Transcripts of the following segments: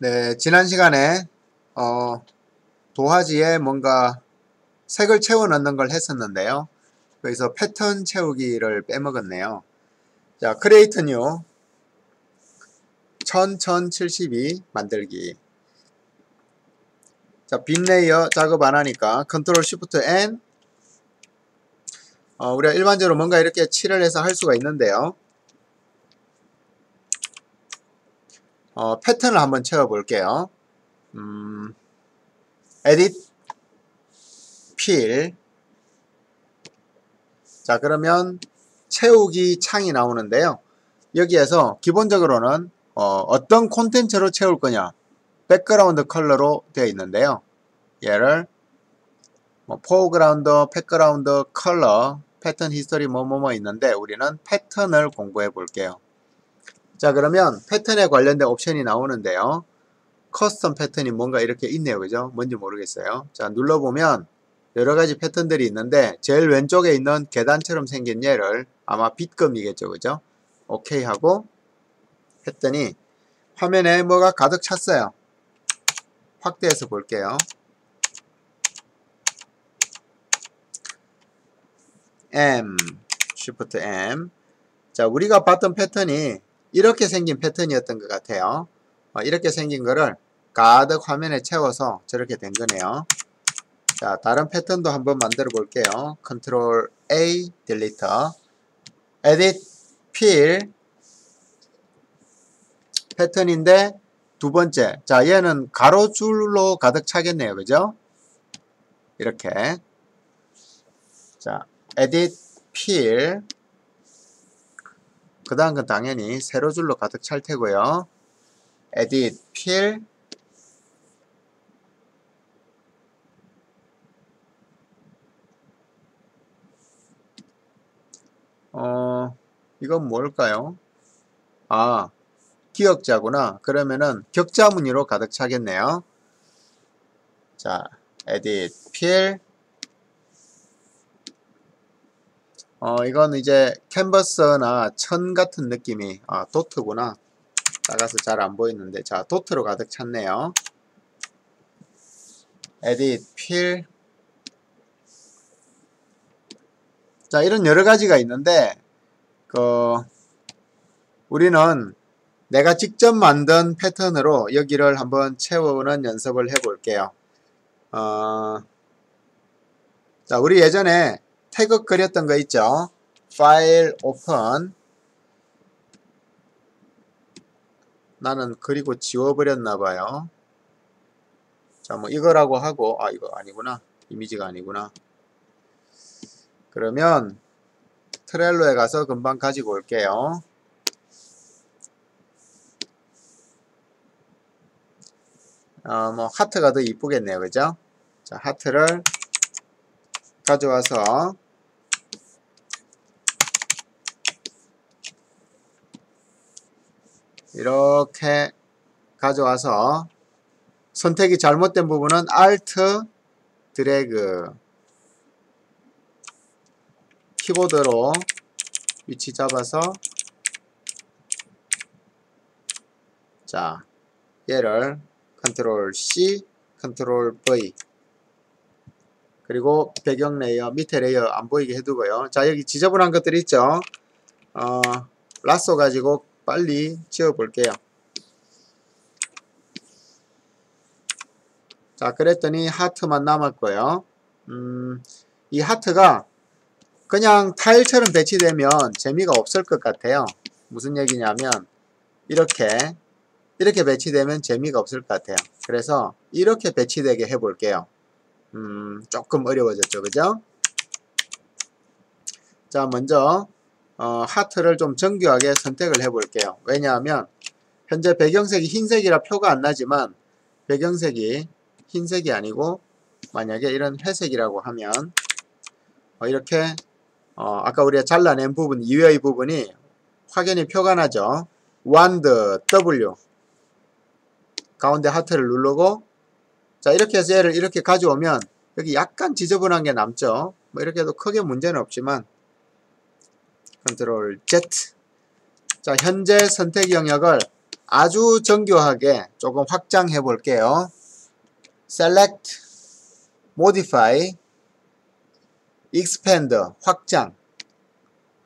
네, 지난 시간에 도화지에 뭔가 색을 채워 넣는 걸 했었는데요. 그래서 패턴 채우기를 빼먹었네요. 자, create new 1072 만들기. 자, 빈 레이어 작업 안 하니까 컨트롤 쉬프트 N. 우리가 일반적으로 뭔가 이렇게 칠을 해서 할 수가 있는데요. 패턴을 한번 채워 볼게요. edit fill. 자, 그러면 채우기 창이 나오는데요. 여기에서 기본적으로는 어떤 콘텐츠로 채울 거냐, 백그라운드 컬러로 되어 있는데요. 얘를 포그라운드, 백그라운드 컬러, 패턴 히스토리 뭐뭐뭐 있는데 우리는 패턴을 공부해 볼게요. 자, 그러면 패턴에 관련된 옵션이 나오는데요. 커스텀 패턴이 뭔가 이렇게 있네요. 그죠? 뭔지 모르겠어요. 자, 눌러보면 여러가지 패턴들이 있는데 제일 왼쪽에 있는 계단처럼 생긴 얘를 아마 빗금이겠죠. 그죠? 오케이 하고 했더니 화면에 뭐가 가득 찼어요. 확대해서 볼게요. M, Shift M. 자, 우리가 봤던 패턴이 이렇게 생긴 패턴이었던 것 같아요. 이렇게 생긴 거를 가득 화면에 채워서 저렇게 된 거네요. 자, 다른 패턴도 한번 만들어 볼게요. Ctrl A, 딜리터. Edit, Fill. 패턴인데 두 번째. 자, 얘는 가로줄로 가득 차겠네요. 그죠? 이렇게. 자, Edit, Fill. 그 다음 건 당연히 세로줄로 가득 찰 테고요. Edit, Fill. 이건 뭘까요? 아, 기역자구나. 그러면은 격자 무늬로 가득 차겠네요. 자, Edit, Fill. 이건 이제 캔버스나 천 같은 느낌이, 도트구나. 작아서 잘 안 보이는데, 자, 도트로 가득 찼네요. Edit, Fill. 자, 이런 여러 가지가 있는데, 우리는 내가 직접 만든 패턴으로 여기를 한번 채우는 연습을 해 볼게요. 자, 우리 예전에 태그 그렸던 거 있죠? 파일 오픈. 나는 그리고 지워버렸나봐요. 자, 뭐 이거라고 하고, 이거 아니구나. 이미지가 아니구나. 그러면 트렐로에 가서 금방 가지고 올게요. 뭐 하트가 더 이쁘겠네요. 그죠? 자, 하트를 가져와서 이렇게 가져와서 선택이 잘못된 부분은 Alt 드래그, 키보드로 위치 잡아서, 자, 얘를 Ctrl C, Ctrl V. 그리고 배경 레이어, 밑에 레이어 안 보이게 해두고요. 자, 여기 지저분한 것들 있죠? 라쏘 가지고 빨리 지워 볼게요. 자, 그랬더니 하트만 남았고요. 이 하트가 그냥 타일처럼 배치되면 재미가 없을 것 같아요. 무슨 얘기냐면 이렇게 배치되면 재미가 없을 것 같아요. 그래서 이렇게 배치되게 해 볼게요. 조금 어려워졌죠. 그죠? 자, 먼저 하트를 좀 정교하게 선택을 해 볼게요. 왜냐하면 현재 배경색이 흰색이라 표가 안 나지만 배경색이 흰색이 아니고 만약에 이런 회색이라고 하면 이렇게 아까 우리가 잘라낸 부분 이외의 부분이 확연히 표가 나죠. 완드 W 가운데 하트를 누르고, 자, 이렇게 해서 얘를 이렇게 가져오면 여기 약간 지저분한 게 남죠. 뭐 이렇게 해도 크게 문제는 없지만 컨트롤 Z. 자, 현재 선택 영역을 아주 정교하게 조금 확장해 볼게요. Select, Modify, Expand, 확장.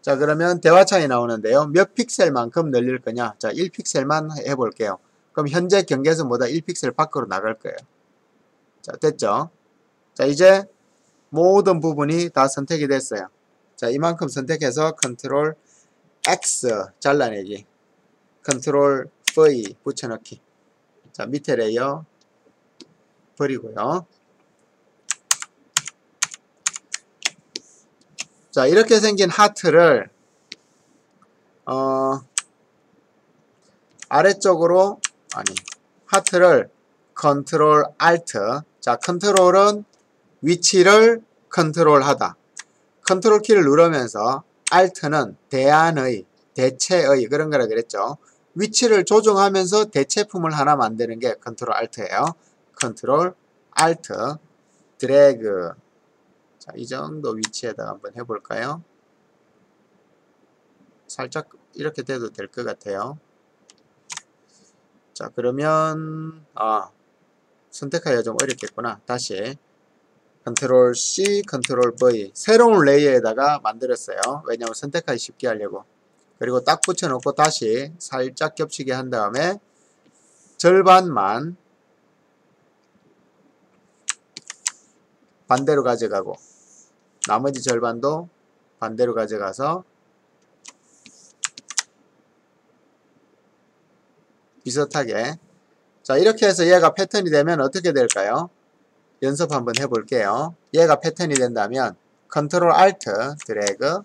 자, 그러면 대화창이 나오는데요. 몇 픽셀만큼 늘릴 거냐? 자, 1픽셀만 해볼게요. 그럼 현재 경계선보다 1픽셀 밖으로 나갈 거예요. 자, 됐죠? 자, 이제 모든 부분이 다 선택이 됐어요. 자, 이만큼 선택해서 컨트롤 X 잘라내기, 컨트롤 V 붙여넣기. 자, 밑에 레이어 버리고요. 자, 이렇게 생긴 하트를 아래쪽으로, 하트를 컨트롤 알트. 자, 컨트롤은 위치를 컨트롤하다. 컨트롤 키를 누르면서 알트는 대안의, 대체의 그런 거라 그랬죠. 위치를 조정하면서 대체품을 하나 만드는 게 컨트롤 알트예요. 컨트롤 알트 드래그. 자, 이 정도 위치에다가 한번 해볼까요? 살짝 이렇게 돼도 될 것 같아요. 자, 그러면 선택하기가 좀 어렵겠구나. 다시 컨트롤 C, 컨트롤 V. 새로운 레이어에다가 만들었어요. 왜냐하면 선택하기 쉽게 하려고. 그리고 딱 붙여놓고 다시 살짝 겹치게 한 다음에 절반만 반대로 가져가고 나머지 절반도 반대로 가져가서 비슷하게. 자, 이렇게 해서 얘가 패턴이 되면 어떻게 될까요? 연습 한번 해볼게요. 얘가 패턴이 된다면 컨트롤 알트 드래그.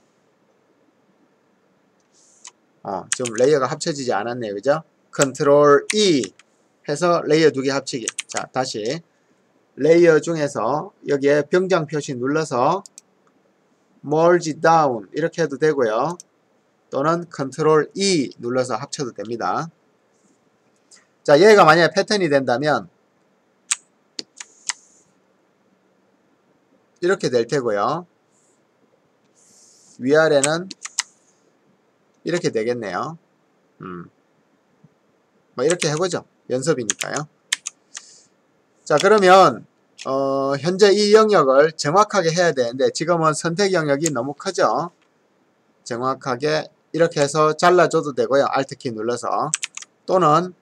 지금 레이어가 합쳐지지 않았네요. 그죠? 컨트롤 E 해서 레이어 두 개 합치기. 자, 다시 레이어 중에서 여기에 병장 표시 눌러서 merge down 이렇게 해도 되고요. 또는 컨트롤 E 눌러서 합쳐도 됩니다. 자, 얘가 만약에 패턴이 된다면 이렇게 될 테고요. 위아래는 이렇게 되겠네요. 뭐 이렇게 해보죠. 연습이니까요. 자, 그러면 현재 이 영역을 정확하게 해야 되는데 지금은 선택 영역이 너무 크죠. 정확하게 이렇게 해서 잘라줘도 되고요. Alt키 눌러서. 또는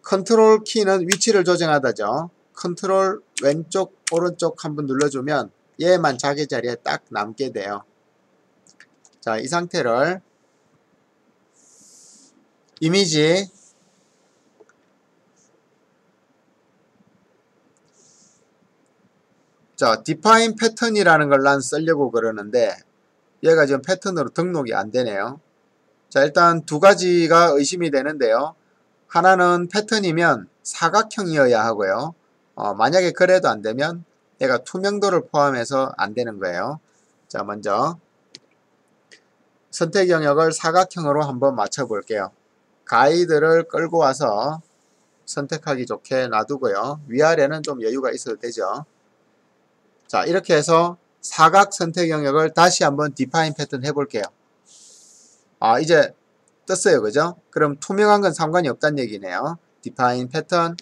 컨트롤 키는 위치를 조정하다죠. 컨트롤 왼쪽 오른쪽 한번 눌러주면 얘만 자기 자리에 딱 남게 돼요. 자, 이 상태를 이미지 자, define 패턴이라는 걸 난 쓰려고 그러는데 얘가 지금 패턴으로 등록이 안 되네요. 자, 일단 두 가지가 의심이 되는데요. 하나는 패턴이면 사각형이어야 하고요. 만약에 그래도 안 되면 얘가 투명도를 포함해서 안 되는 거예요. 자, 먼저 선택 영역을 사각형으로 한번 맞춰 볼게요. 가이드를 끌고 와서 선택하기 좋게 놔두고요. 위아래는 좀 여유가 있어도 되죠. 자, 이렇게 해서 사각 선택 영역을 다시 한번 define 패턴 해볼게요. 이제 떴어요. 그죠? 그럼 투명한 건 상관이 없다는 얘기네요. define 패턴.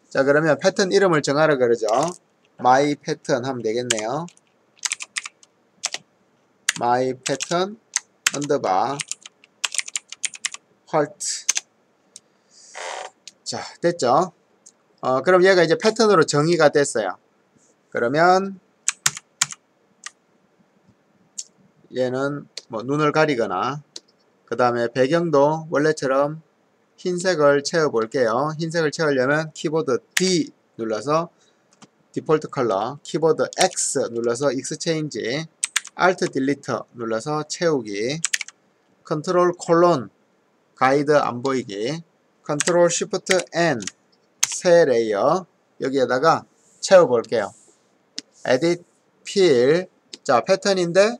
자, 그러면 패턴 이름을 정하라 그러죠. my pattern 하면 되겠네요. my pattern underbar halt. 자, 됐죠? 그럼 얘가 이제 패턴으로 정의가 됐어요. 그러면 얘는 뭐 눈을 가리거나 그 다음에 배경도 원래처럼 흰색을 채워 볼게요. 흰색을 채우려면 키보드 D 눌러서 디폴트 컬러, 키보드 X 눌러서 익스체인지, Alt 딜리터 눌러서 채우기, 컨트롤 콜론 가이드 안 보이기, 컨트롤 쉬프트 N 새 레이어 여기에다가 채워 볼게요. 에딧 필. 자, 패턴인데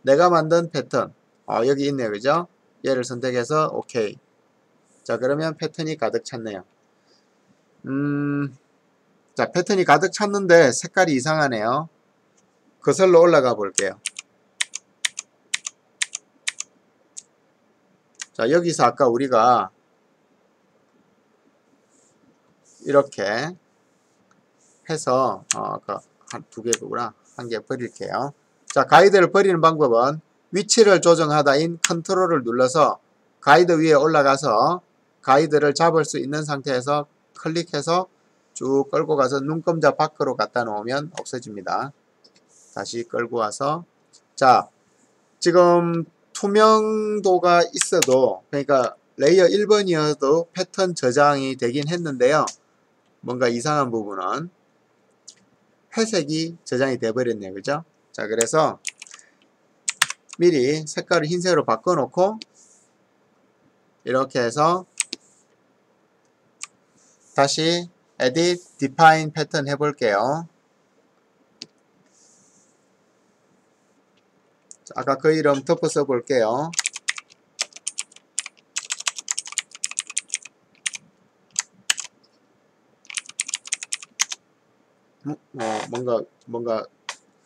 내가 만든 패턴 여기 있네요. 그죠? 얘를 선택해서 OK. 자, 그러면 패턴이 가득 찼네요. 자, 패턴이 가득 찼는데 색깔이 이상하네요. 거슬러 올라가 볼게요. 자, 여기서 아까 우리가 이렇게 해서 한 두 개구나. 한 개 버릴게요. 자, 가이드를 버리는 방법은 위치를 조정하다인 컨트롤을 눌러서 가이드 위에 올라가서 가이드를 잡을 수 있는 상태에서 클릭해서 쭉 끌고 가서 눈금자 밖으로 갖다 놓으면 없어집니다. 다시 끌고 와서, 자, 지금 투명도가 있어도, 그러니까 레이어 1번이어도 패턴 저장이 되긴 했는데요. 뭔가 이상한 부분은 회색이 저장이 돼 버렸네요. 그죠? 자, 그래서 미리 색깔을 흰색으로 바꿔 놓고 이렇게 해서 다시 Edit, Define 패턴 해볼게요. 자, 아까 그 이름 덮어 써볼게요. 뭔가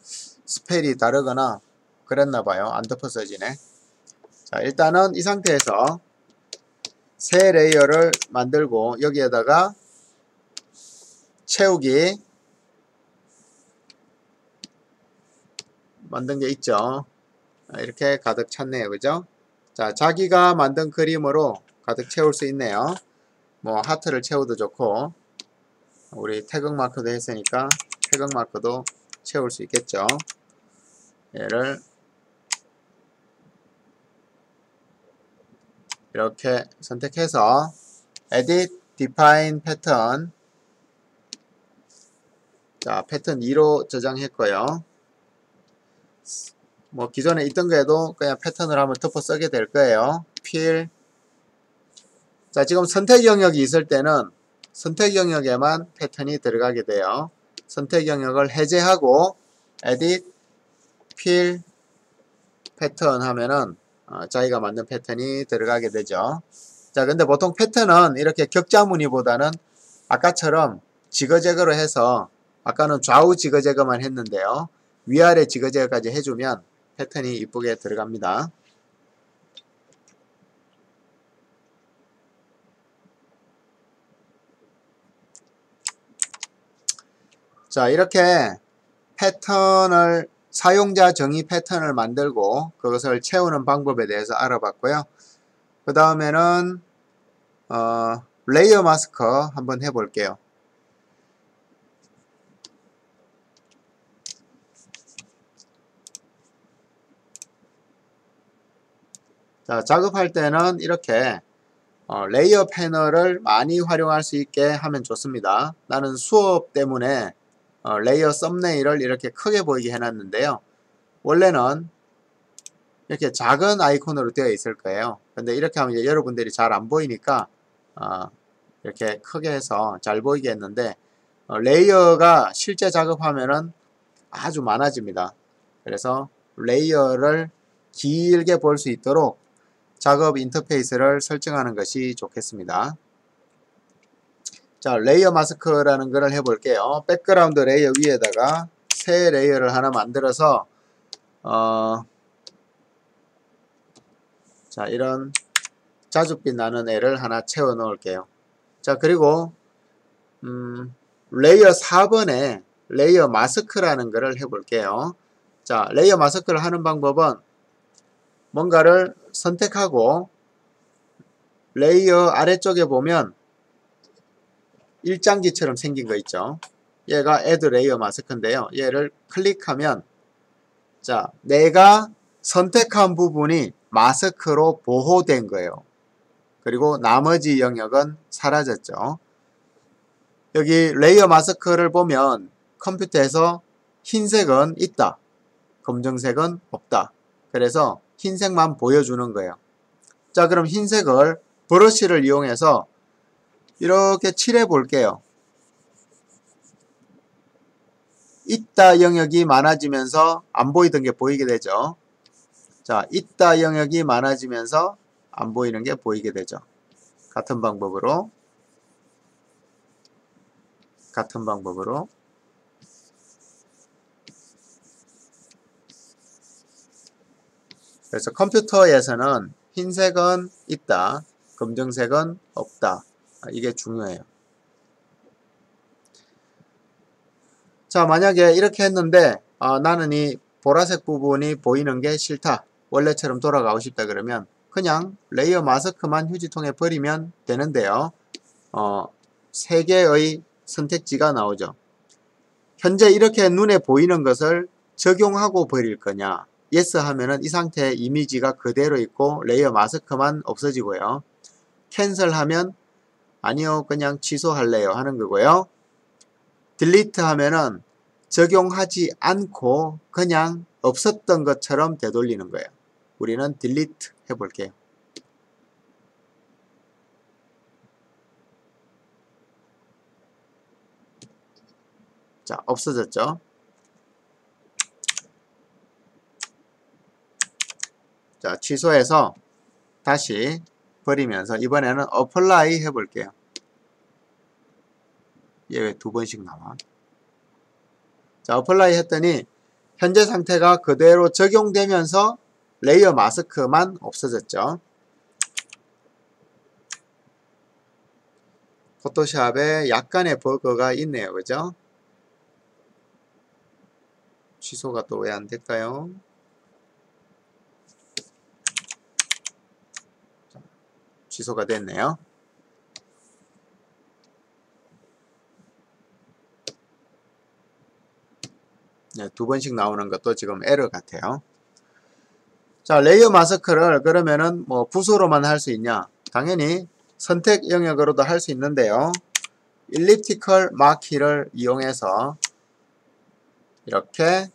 스펠이 다르거나 그랬나봐요. 안 덮어 써지네. 자, 일단은 이 상태에서 새 레이어를 만들고 여기에다가 채우기 만든 게 있죠. 이렇게 가득 찼네요. 그죠? 자, 자기가 만든 그림으로 가득 채울 수 있네요. 뭐 하트를 채워도 좋고, 우리 태극 마크도 했으니까 태극 마크도 채울 수 있겠죠. 얘를 이렇게 선택해서 Edit, Define 패턴. 자, 패턴 2로 저장했고요. 뭐 기존에 있던 거에도 그냥 패턴을 한번 덮어 쓰게 될 거예요. Fill. 자, 지금 선택 영역이 있을 때는 선택 영역에만 패턴이 들어가게 돼요. 선택 영역을 해제하고 Edit, Fill, 패턴 하면은 자기가 만든 패턴이 들어가게 되죠. 자, 근데 보통 패턴은 이렇게 격자 무늬보다는 아까처럼 지그재그로 해서, 아까는 좌우 지그재그만 했는데요. 위아래 지그재그까지 해주면 패턴이 이쁘게 들어갑니다. 자, 이렇게 패턴을, 사용자 정의 패턴을 만들고 그것을 채우는 방법에 대해서 알아봤고요. 그 다음에는 레이어 마스크 한번 해볼게요. 자, 작업할 때는 이렇게 레이어 패널을 많이 활용할 수 있게 하면 좋습니다. 나는 수업 때문에 레이어 썸네일을 이렇게 크게 보이게 해놨는데요. 원래는 이렇게 작은 아이콘으로 되어 있을 거예요. 근데 이렇게 하면 이제 여러분들이 잘 안 보이니까 이렇게 크게 해서 잘 보이게 했는데, 레이어가 실제 작업하면은 아주 많아집니다. 그래서 레이어를 길게 볼 수 있도록 작업 인터페이스를 설정하는 것이 좋겠습니다. 자, 레이어 마스크라는 것을 해볼게요. 백그라운드 레이어 위에다가 새 레이어를 하나 만들어서 자, 이런 자줏빛 나는 애를 하나 채워 놓을게요. 자, 그리고 레이어 4번에 레이어 마스크라는 것을 해볼게요. 자, 레이어 마스크를 하는 방법은 뭔가를 선택하고 레이어 아래쪽에 보면 일장기처럼 생긴 거 있죠. 얘가 Add 레이어 마스크인데요. 얘를 클릭하면, 자, 내가 선택한 부분이 마스크로 보호된 거예요. 그리고 나머지 영역은 사라졌죠. 여기 레이어 마스크를 보면 컴퓨터에서 흰색은 있다, 검정색은 없다. 그래서 흰색만 보여주는 거예요. 자, 그럼 흰색을 브러쉬를 이용해서 이렇게 칠해 볼게요. 있다 영역이 많아지면서 안 보이던 게 보이게 되죠. 자, 있다 영역이 많아지면서 안 보이는 게 보이게 되죠. 같은 방법으로 그래서 컴퓨터에서는 흰색은 있다, 검정색은 없다. 이게 중요해요. 자, 만약에 이렇게 했는데 나는 이 보라색 부분이 보이는 게 싫다, 원래처럼 돌아가고 싶다 그러면 그냥 레이어 마스크만 휴지통에 버리면 되는데요. 3개의 선택지가 나오죠. 현재 이렇게 눈에 보이는 것을 적용하고 버릴 거냐, yes 하면은 이 상태의 이미지가 그대로 있고 레이어 마스크만 없어지고요. 캔슬 하면 아니요 그냥 취소할래요 하는 거고요. 딜리트 하면은 적용하지 않고 그냥 없었던 것처럼 되돌리는 거예요. 우리는 딜리트 해볼게요. 자, 없어졌죠. 자, 취소해서 다시 버리면서 이번에는 apply 해볼게요. 얘 왜 2번씩 나와? 자, apply 했더니 현재 상태가 그대로 적용되면서 레이어 마스크만 없어졌죠. 포토샵에 약간의 버그가 있네요. 그죠? 취소가 또 왜 안 될까요? 자, 취소가 됐네요. 네, 2번씩 나오는 것도 지금 에러 같아요. 자, 레이어 마스크를 그러면은 뭐 붓으로만 할 수 있냐? 당연히 선택 영역으로도 할 수 있는데요. 일리프티컬 마키를 이용해서 이렇게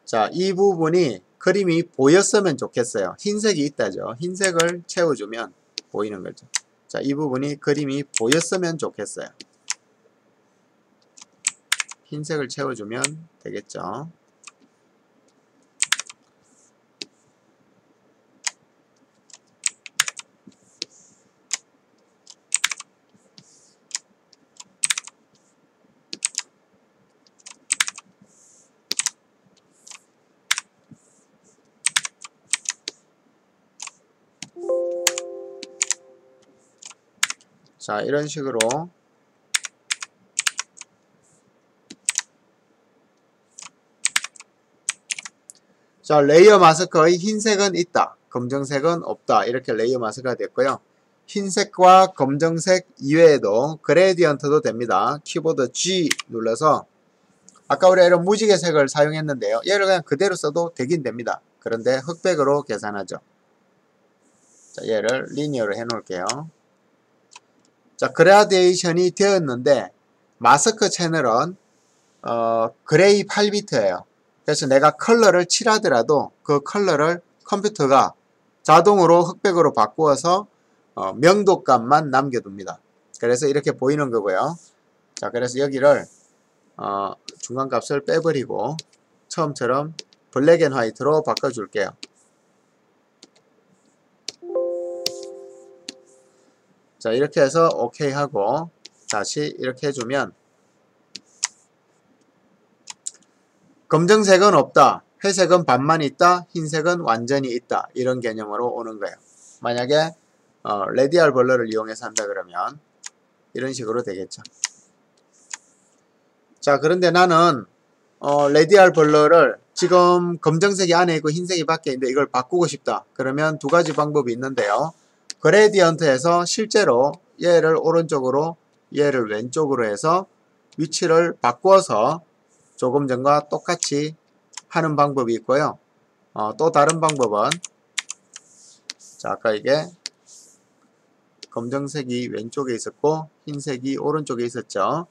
자, 이 부분이 그림이 보였으면 좋겠어요. 흰색이 있다죠. 흰색을 채워주면 보이는 거죠. 자, 이 부분이 그림이 보였으면 좋겠어요. 흰색을 채워주면 되겠죠. 자, 이런 식으로 자, 레이어 마스크의 흰색은 있다, 검정색은 없다. 이렇게 레이어 마스크가 됐고요. 흰색과 검정색 이외에도 그레디언트도 됩니다. 키보드 G 눌러서 아까 우리가 이런 무지개 색을 사용했는데요. 얘를 그냥 그대로 써도 되긴 됩니다. 그런데 흑백으로 계산하죠. 자, 얘를 리니어로 해 놓을게요. 자, 그라데이션이 되었는데 마스크 채널은 그레이 8비트예요. 그래서 내가 컬러를 칠하더라도 그 컬러를 컴퓨터가 자동으로 흑백으로 바꾸어서 명도값만 남겨둡니다. 그래서 이렇게 보이는 거고요. 자, 그래서 여기를 중간값을 빼버리고 처음처럼 블랙 앤 화이트로 바꿔줄게요. 자, 이렇게 해서 OK 하고 다시 이렇게 해주면 검정색은 없다, 회색은 반만 있다, 흰색은 완전히 있다, 이런 개념으로 오는 거예요. 만약에 레디알 블러를 이용해서 한다 그러면 이런 식으로 되겠죠. 자, 그런데 나는 레디알 블러를 지금 검정색이 안에 있고 흰색이 밖에 있는데 이걸 바꾸고 싶다. 그러면 2가지 방법이 있는데요. 그레디언트에서 실제로 얘를 오른쪽으로 얘를 왼쪽으로 해서 위치를 바꿔서 조금 전과 똑같이 하는 방법이 있고요. 또 다른 방법은 자, 아까 이게 검정색이 왼쪽에 있었고 흰색이 오른쪽에 있었죠.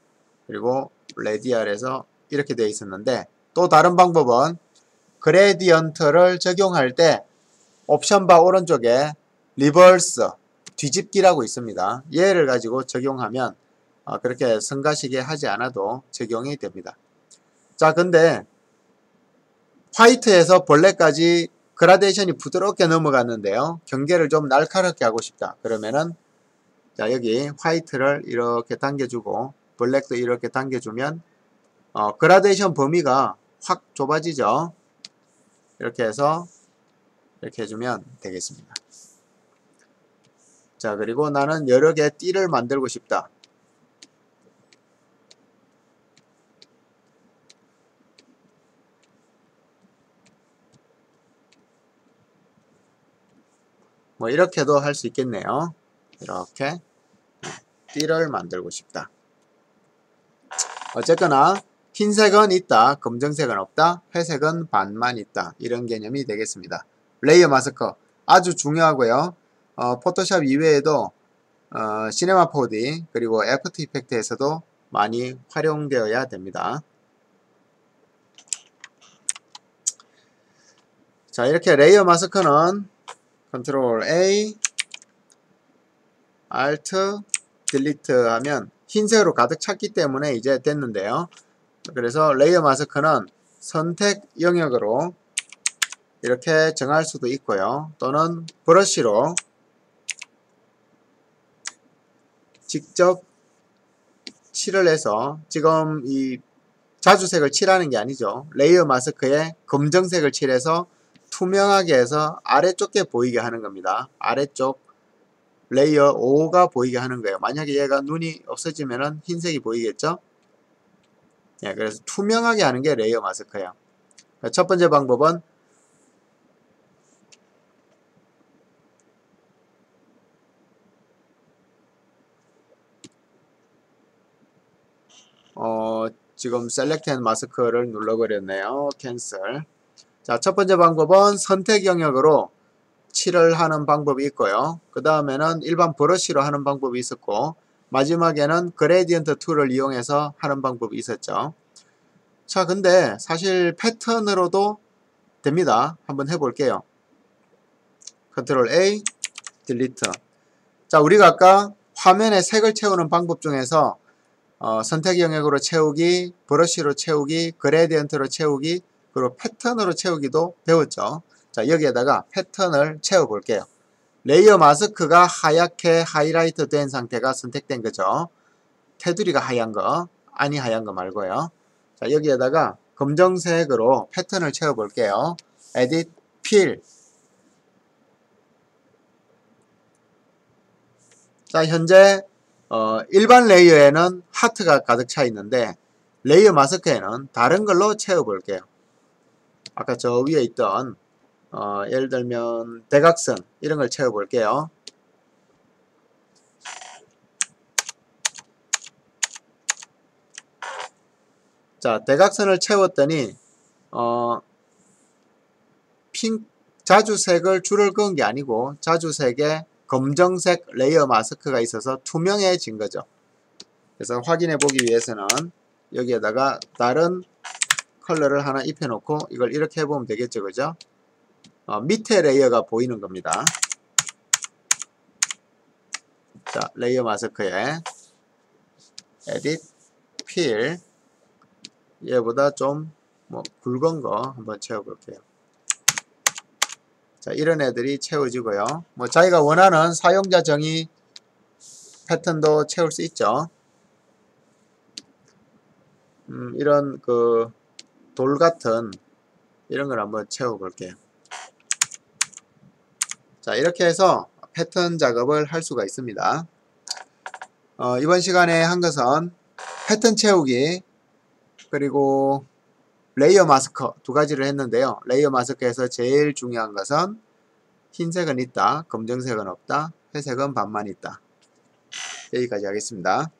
그리고 레디알에서 이렇게 되어 있었는데 또 다른 방법은 그레디언트를 적용할 때 옵션바 오른쪽에 리버스 뒤집기라고 있습니다. 얘를 가지고 적용하면 그렇게 성가시게 하지 않아도 적용이 됩니다. 자, 근데 화이트에서 블랙까지 그라데이션이 부드럽게 넘어갔는데요. 경계를 좀 날카롭게 하고 싶다. 그러면은 자, 여기 화이트를 이렇게 당겨주고 블랙도 이렇게 당겨주면 그라데이션 범위가 확 좁아지죠. 이렇게 해서 이렇게 해주면 되겠습니다. 자, 그리고 나는 여러 개의 띠를 만들고 싶다. 뭐 이렇게도 할 수 있겠네요. 이렇게 띠를 만들고 싶다. 어쨌거나 흰색은 있다, 검정색은 없다, 회색은 반만 있다, 이런 개념이 되겠습니다. 레이어 마스크 아주 중요하고요. 포토샵 이외에도 시네마 4D 그리고 애프터 이펙트에서도 많이 활용되어야 됩니다. 자, 이렇게 레이어 마스크는 컨트롤 A, Alt, Delete 하면 흰색으로 가득 찼기 때문에 이제 됐는데요. 그래서 레이어 마스크는 선택 영역으로 이렇게 정할 수도 있고요. 또는 브러쉬로 직접 칠을 해서, 지금 이 자주색을 칠하는 게 아니죠. 레이어 마스크에 검정색을 칠해서 투명하게 해서 아래쪽에 보이게 하는 겁니다. 아래쪽 레이어 5가 보이게 하는 거예요. 만약에 얘가 눈이 없어지면은 흰색이 보이겠죠? 예, 그래서 투명하게 하는 게 레이어 마스크예요. 첫 번째 방법은 지금 셀렉트 마스크를 눌러버렸네요. 캔슬. 자, 첫 번째 방법은 선택 영역으로 칠을 하는 방법이 있고요. 그 다음에는 일반 브러쉬로 하는 방법이 있었고, 마지막에는 그레디언트 툴을 이용해서 하는 방법이 있었죠. 자, 근데 사실 패턴으로도 됩니다. 한번 해볼게요. 컨트롤 A, 딜리트. 자, 우리가 아까 화면에 색을 채우는 방법 중에서 선택 영역으로 채우기, 브러쉬로 채우기, 그레디언트로 채우기, 그리고 패턴으로 채우기도 배웠죠. 자, 여기에다가 패턴을 채워 볼게요. 레이어 마스크가 하얗게 하이라이트 된 상태가 선택된 거죠. 테두리가 하얀 거, 아니 하얀 거 말고요. 자, 여기에다가 검정색으로 패턴을 채워 볼게요. Edit, Fill. 자, 현재 일반 레이어에는 하트가 가득 차 있는데 레이어 마스크에는 다른 걸로 채워 볼게요. 아까 저 위에 있던 예를 들면 대각선 이런 걸 채워 볼게요. 자, 대각선을 채웠더니 자주색을 줄을 그은 게 아니고 자주색에 검정색 레이어 마스크가 있어서 투명해진 거죠. 그래서 확인해 보기 위해서는 여기에다가 다른 컬러를 하나 입혀 놓고 이걸 이렇게 해보면 되겠죠. 그죠? 밑에 레이어가 보이는 겁니다. 자, 레이어 마스크에 에딧, 필, 얘보다 좀 굵은 거 한번 채워볼게요. 자, 이런 애들이 채워지고요. 자기가 원하는 사용자 정의 패턴도 채울 수 있죠. 이런 돌 같은 이런 걸 한번 채워볼게요. 자, 이렇게 해서 패턴 작업을 할 수가 있습니다. 이번 시간에 한 것은 패턴 채우기 그리고 레이어 마스크 두 가지를 했는데요. 레이어 마스크에서 제일 중요한 것은 흰색은 있다, 검정색은 없다, 회색은 반만 있다. 여기까지 하겠습니다.